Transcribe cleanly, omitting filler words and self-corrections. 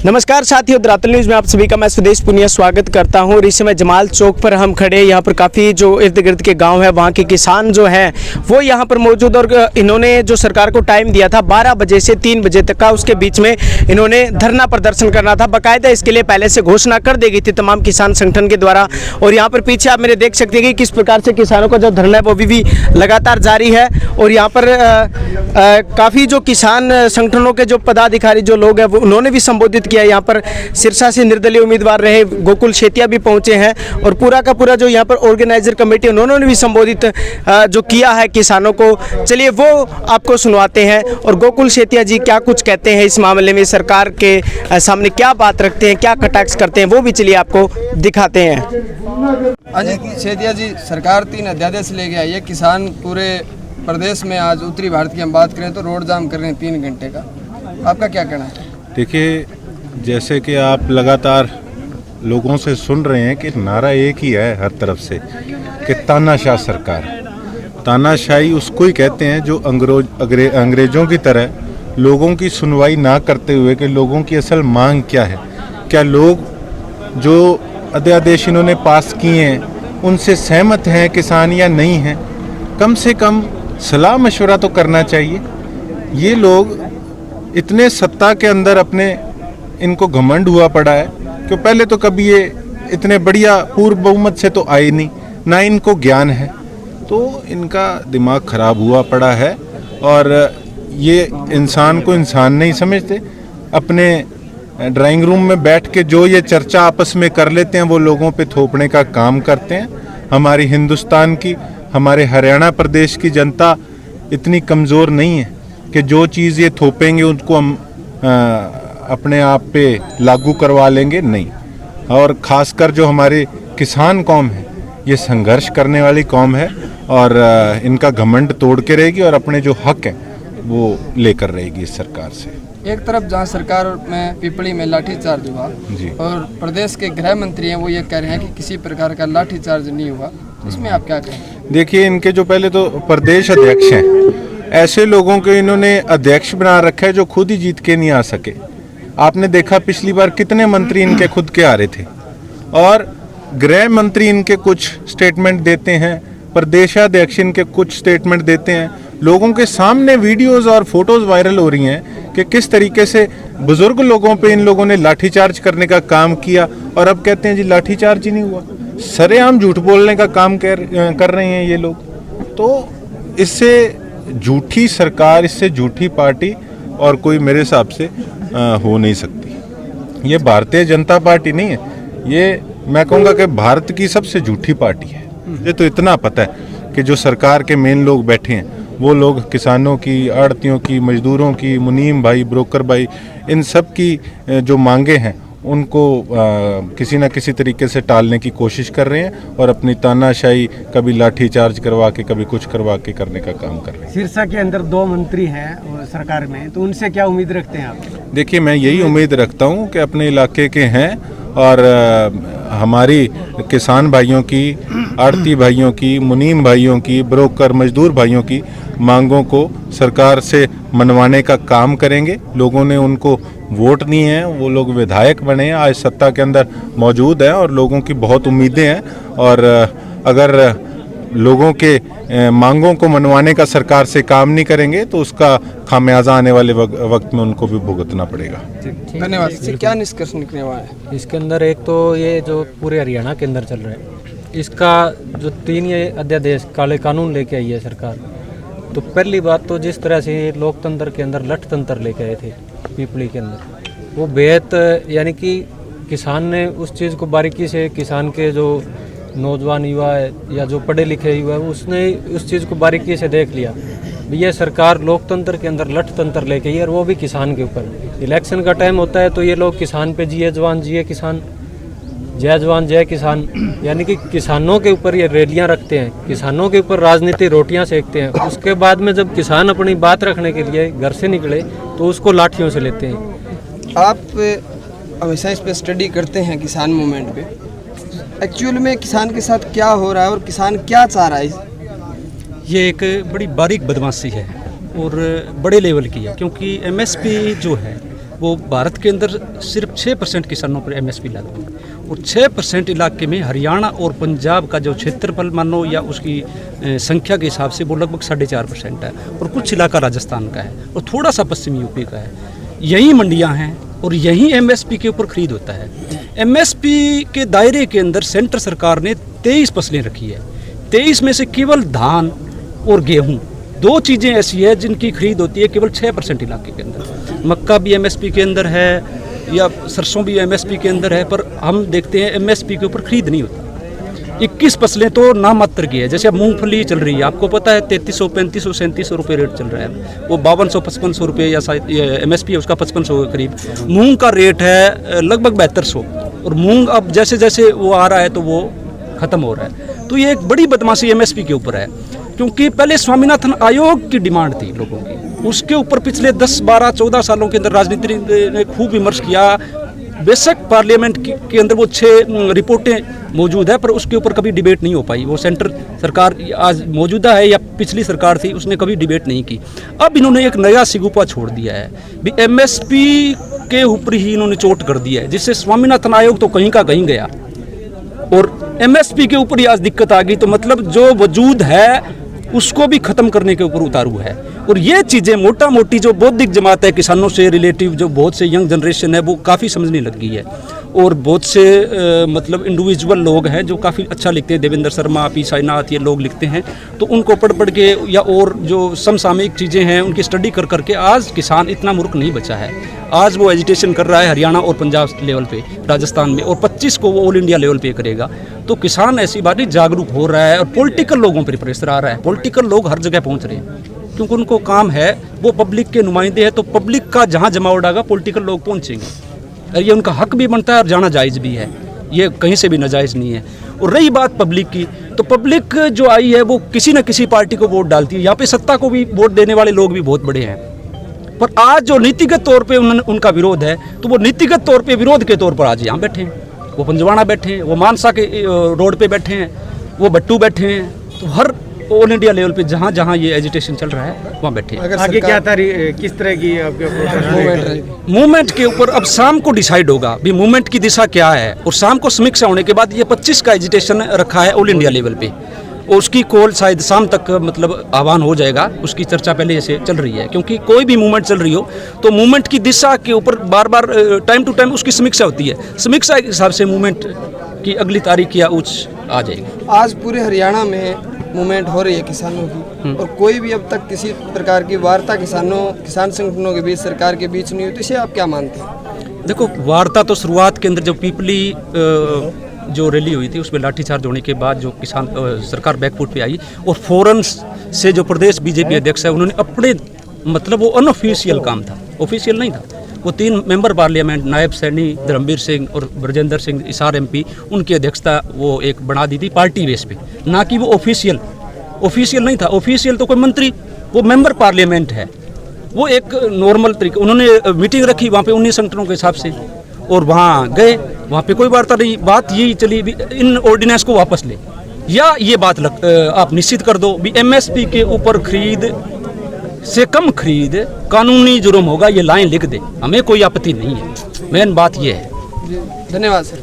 नमस्कार साथियों, धरातल न्यूज़ में आप सभी का मैं स्वदेश पुनिया स्वागत करता हूं। और इस समय जमाल चौक पर हम खड़े, यहां पर काफ़ी जो इर्द गिर्द के गांव है वहां के किसान जो हैं वो यहां पर मौजूद। और इन्होंने जो सरकार को टाइम दिया था 12 बजे से 3 बजे तक का, उसके बीच में इन्होंने धरना प्रदर्शन करना था। बाकायदा इसके लिए पहले से घोषणा कर दी गई थी तमाम किसान संगठन के द्वारा। और यहाँ पर पीछे आप मेरे देख सकते हैं कि किस प्रकार से किसानों का जो धरना है वो भी लगातार जारी है। और यहाँ पर काफ़ी जो किसान संगठनों के जो पदाधिकारी जो लोग हैं वो उन्होंने भी संबोधित किया। यहाँ पर सिरसा से निर्दलीय उम्मीदवार रहे गोकुल शेतिया भी पहुंचे हैं। और पूरा का पूरा जो यहाँ पर ऑर्गेनाइजर कमेटी उन्होंने भी संबोधित जो किया है किसानों को, चलिए वो आपको सुनवाते हैं। और गोकुल शेतिया जी क्या कुछ कहते हैं इस मामले में, सरकार के सामने क्या बात रखते हैं, क्या कटाक्ष करते हैं, वो भी चलिए आपको दिखाते हैं। अजय शेतिया जी, सरकार 3 अध्यादेश ले गया। ये किसान पूरे प्रदेश में आज उत्तरी भारत की हम बात करें तो रोड जाम कर रहे हैं 3 घंटे का। आपका क्या कहना है? देखिए, जैसे कि आप लगातार लोगों से सुन रहे हैं कि नारा एक ही है हर तरफ से कि तानाशाह सरकार। तानाशाही उसको ही कहते हैं जो अंग्रेज़ों की तरह लोगों की सुनवाई ना करते हुए कि लोगों की असल मांग क्या है, क्या लोग जो अध्यादेश इन्होंने पास किए हैं उनसे सहमत हैं किसान या नहीं हैं। कम से कम सलाह मशवरा तो करना चाहिए। ये लोग इतने सत्ता के अंदर अपने इनको घमंड हुआ पड़ा है कि पहले तो कभी ये इतने बढ़िया पूर्व बहुमत से तो आए नहीं, ना इनको ज्ञान है, तो इनका दिमाग खराब हुआ पड़ा है। और ये इंसान को इंसान नहीं समझते। अपने ड्राइंग रूम में बैठ के जो ये चर्चा आपस में कर लेते हैं वो लोगों पे थोपने का काम करते हैं। हमारी हिंदुस्तान की, हमारे हरियाणा प्रदेश की जनता इतनी कमज़ोर नहीं है कि जो चीज़ ये थोपेंगे उनको हम अपने आप पे लागू करवा लेंगे, नहीं। और ख़ासकर जो हमारे किसान कौम है ये संघर्ष करने वाली कौम है और इनका घमंड तोड़ के रहेगी और अपने जो हक हैं वो लेकर रहेगी इस सरकार से। एक तरफ जहां सरकार में पिपली में लाठीचार्ज हुआ और प्रदेश के गृह मंत्री हैं वो ये कह रहे हैं कि किसी प्रकार का लाठीचार्ज नहीं हुआ, इसमें आप क्या कहें? देखिए, इनके जो पहले तो प्रदेश अध्यक्ष हैं, ऐसे लोगों को इन्होंने अध्यक्ष बना रखा है जो खुद ही जीत के नहीं आ सके। आपने देखा पिछली बार कितने मंत्री इनके खुद के आ रहे थे और गृह मंत्री इनके कुछ स्टेटमेंट देते हैं, प्रदेशाध्यक्ष इनके कुछ स्टेटमेंट देते हैं। लोगों के सामने वीडियोस और फोटोज वायरल हो रही हैं कि किस तरीके से बुजुर्ग लोगों पे इन लोगों ने लाठीचार्ज करने का काम किया और अब कहते हैं जी लाठीचार्ज ही नहीं हुआ। सरेआम झूठ बोलने का काम कर रहे हैं ये लोग। तो इससे झूठी सरकार, इससे झूठी पार्टी और कोई मेरे हिसाब से हो नहीं सकती। ये भारतीय जनता पार्टी नहीं है, ये मैं कहूँगा कि भारत की सबसे झूठी पार्टी है। ये तो इतना पता है कि जो सरकार के मेन लोग बैठे हैं वो लोग किसानों की, आड़तियों की, मजदूरों की, मुनीम भाई, ब्रोकर भाई, इन सब की जो मांगे हैं उनको किसी न किसी तरीके से टालने की कोशिश कर रहे हैं और अपनी तानाशाही कभी लाठीचार्ज करवा के कभी कुछ करवा के करने का काम कर रहे हैं। सिरसा के अंदर 2 मंत्री हैं सरकार में, तो उनसे क्या उम्मीद रखते हैं आप? देखिए, मैं यही उम्मीद रखता हूं कि अपने इलाके के हैं और हमारी किसान भाइयों की, आड़ती भाइयों की, मुनीम भाइयों की, ब्रोकर मजदूर भाइयों की मांगों को सरकार से मनवाने का काम करेंगे। लोगों ने उनको वोट नहीं है, वो लोग विधायक बने हैं, आज सत्ता के अंदर मौजूद हैं और लोगों की बहुत उम्मीदें हैं। और अगर लोगों के मांगों को मनवाने का सरकार से काम नहीं करेंगे तो उसका खामियाजा आने वाले वक्त में उनको भी भुगतना पड़ेगा। धन्यवाद। इससे क्या निष्कर्ष निकलने वाला है? इसके अंदर एक तो ये जो पूरे हरियाणा के अंदर चल रहा है, इसका जो 3 ये अध्यादेश काले कानून लेके आई है सरकार, तो पहली बात तो जिस तरह से लोकतंत्र के अंदर लठ तंत्र लेके आए थे पिपली के अंदर, वो बेहद यानी कि किसान ने उस चीज़ को बारीकी से, किसान के जो नौजवान युवा है या जो पढ़े लिखे युवा है उसने उस चीज़ को बारीकी से देख लिया। ये सरकार लोकतंत्र के अंदर लठ तंत्र लेके आई और वो भी किसान के ऊपर। इलेक्शन का टाइम होता है तो ये लोग किसान पे जिए जवान जिए किसान, जय जवान जय किसान, यानी कि किसानों के ऊपर ये रैलियां रखते हैं, किसानों के ऊपर राजनीति रोटियां सेकते हैं। उसके बाद में जब किसान अपनी बात रखने के लिए घर से निकले तो उसको लाठियों से लेते हैं। आप हमेशा इस पर स्टडी करते हैं किसान मूवमेंट पे, एक्चुअल में किसान के साथ क्या हो रहा है और किसान क्या चाह रहा है? ये एक बड़ी बारीक बदमाशी है और बड़े लेवल की है, क्योंकि एमएसपी जो है वो भारत के अंदर सिर्फ 6% किसानों पर एमएसपी लागू है और 6% इलाके में हरियाणा और पंजाब का जो क्षेत्रफल मानो या उसकी संख्या के हिसाब से वो लगभग 4.5% है और कुछ इलाका राजस्थान का है और थोड़ा सा पश्चिमी यूपी का है। यही मंडियां हैं और यही एमएसपी के ऊपर खरीद होता है। एमएसपी के दायरे के अंदर सेंटर सरकार ने 23 फसलें रखी है। 23 में से केवल धान और गेहूँ, दो चीज़ें ऐसी है जिनकी खरीद होती है केवल 6% इलाके के अंदर। मक्का भी एमएसपी के अंदर है या सरसों भी एमएसपी के अंदर है, पर हम देखते हैं एमएसपी के ऊपर खरीद नहीं होता। 21 फसलें तो नाम मात्र की है, जैसे अब मूंगफली चल रही है, आपको पता है 3300, 3500, 3700 रुपये रेट चल रहा है, वो 5200, 5500 रुपये या शायद एमएसपी है उसका 5500 के करीब। मूंग का रेट है लगभग 7200 और मूंग अब जैसे जैसे वो आ रहा है तो वो ख़त्म हो रहा है। तो ये एक बड़ी बदमाशी एमएसपी के ऊपर है, क्योंकि पहले स्वामीनाथन आयोग की डिमांड थी लोगों की, उसके ऊपर पिछले 10, 12, 14 सालों के अंदर राजनीति ने खूब विमर्श किया। बेशक पार्लियामेंट के अंदर वो 6 रिपोर्टें मौजूद है, पर उसके ऊपर कभी डिबेट नहीं हो पाई। वो सेंटर सरकार आज मौजूदा है या पिछली सरकार थी, उसने कभी डिबेट नहीं की। अब इन्होंने एक नया सिगुपा छोड़ दिया है भी एमएसपी के ऊपर ही इन्होंने चोट कर दिया है, जिससे स्वामीनाथन आयोग तो कहीं का कहीं गया और एमएसपी के ऊपर ही आज दिक्कत आ गई। तो मतलब जो वजूद है उसको भी खत्म करने के ऊपर उतारू है। और ये चीज़ें मोटा मोटी जो बौद्धिक जमात है, किसानों से रिलेटिव जो बहुत से यंग जनरेशन है, वो काफ़ी समझने लग गई है। और बहुत से मतलब इंडिविजुअल लोग हैं जो काफ़ी अच्छा लिखते हैं, देवेंद्र शर्मा, पी साईनाथ, ये लोग लिखते हैं, तो उनको पढ़ पढ़ के या और जो समसामयिक चीज़ें हैं उनकी स्टडी कर करके आज किसान इतना मूर्ख नहीं बचा है। आज वो एजिटेशन कर रहा है हरियाणा और पंजाब लेवल पे, राजस्थान में, और 25 को वो ऑल इंडिया लेवल पे करेगा। तो किसान ऐसी बात नहीं, जागरूक हो रहा है और पॉलिटिकल लोगों पर प्रेशर आ रहा है। पॉलिटिकल लोग हर जगह पहुँच रहे हैं क्योंकि उनको काम है, वो पब्लिक के नुमाइंदे हैं, तो पब्लिक का जहाँ जमाव डागा पॉलिटिकल लोग पहुँचेंगे और ये उनका हक भी बनता है और जाना जायज़ भी है, ये कहीं से भी नाजायज़ नहीं है। और रही बात पब्लिक की, तो पब्लिक जो आई है वो किसी न किसी पार्टी को वोट डालती है। यहाँ पे सत्ता को भी वोट देने वाले लोग भी बहुत बड़े हैं, पर आज जो नीतिगत तौर पे उनका विरोध है, तो वो नीतिगत तौर पे विरोध के तौर पर आज यहाँ बैठे हैं, वो पंजवाड़ा बैठे हैं, वो मानसा के रोड पे बैठे हैं, वो बट्टू बैठे हैं, तो हर ऑल इंडिया लेवल पे जहाँ जहाँ ये एजिटेशन चल रहा है वहाँ बैठे हैं। आगे क्या था, किस तरह की आपके मूवमेंट के ऊपर अब शाम को डिसाइड होगा भी मूवमेंट की दिशा क्या है, और शाम को समीक्षा होने के बाद ये 25 का एजिटेशन रखा है ऑल इंडिया लेवल पे, और उसकी कॉल शायद शाम तक मतलब आह्वान हो जाएगा। उसकी चर्चा पहले से चल रही है, क्योंकि कोई भी मूवमेंट चल रही हो तो मूवमेंट की दिशा के ऊपर बार बार टाइम टू टाइम उसकी समीक्षा होती है। समीक्षा के हिसाब से मूवमेंट की अगली तारीख या उच्च आ जाएगी। आज पूरे हरियाणा में मूवमेंट हो रही है किसानों की, और कोई भी अब तक किसी प्रकार की वार्ता किसान संगठनों के बीच, सरकार के बीच नहीं हुई, तो इसे आप क्या मानते हैं? देखो, वार्ता तो शुरुआत के अंदर जब पीपली जो रैली हुई थी उसमें लाठीचार्ज होने के बाद जो किसान सरकार बैकफुट पे आई, और फौरन से जो प्रदेश बीजेपी अध्यक्ष है उन्होंने अपने मतलब वो अनऑफिशियल काम था, ऑफिशियल नहीं था, वो 3 मेंबर पार्लियामेंट नायब सैनी, धर्मवीर सिंह और ब्रजेंद्र सिंह हिसार MP, उनकी अध्यक्षता वो एक बना दी थी पार्टी बेस पे, ना कि वो ऑफिशियल नहीं था। ऑफिशियल तो कोई मंत्री, वो मेंबर पार्लियामेंट है, वो एक नॉर्मल तरीके उन्होंने मीटिंग रखी वहाँ पे 19 संगठनों के हिसाब से, और वहाँ गए, वहाँ पे कोई वार्ता नहीं। बात यही चली भी इन ऑर्डिनेंस को वापस ले, या ये बात आप निश्चित कर दो भी MSP के ऊपर खरीद से कम खरीद कानूनी जुर्म होगा, ये लाइन लिख दे, हमें कोई आपत्ति नहीं है। मेन बात ये है। धन्यवाद सर।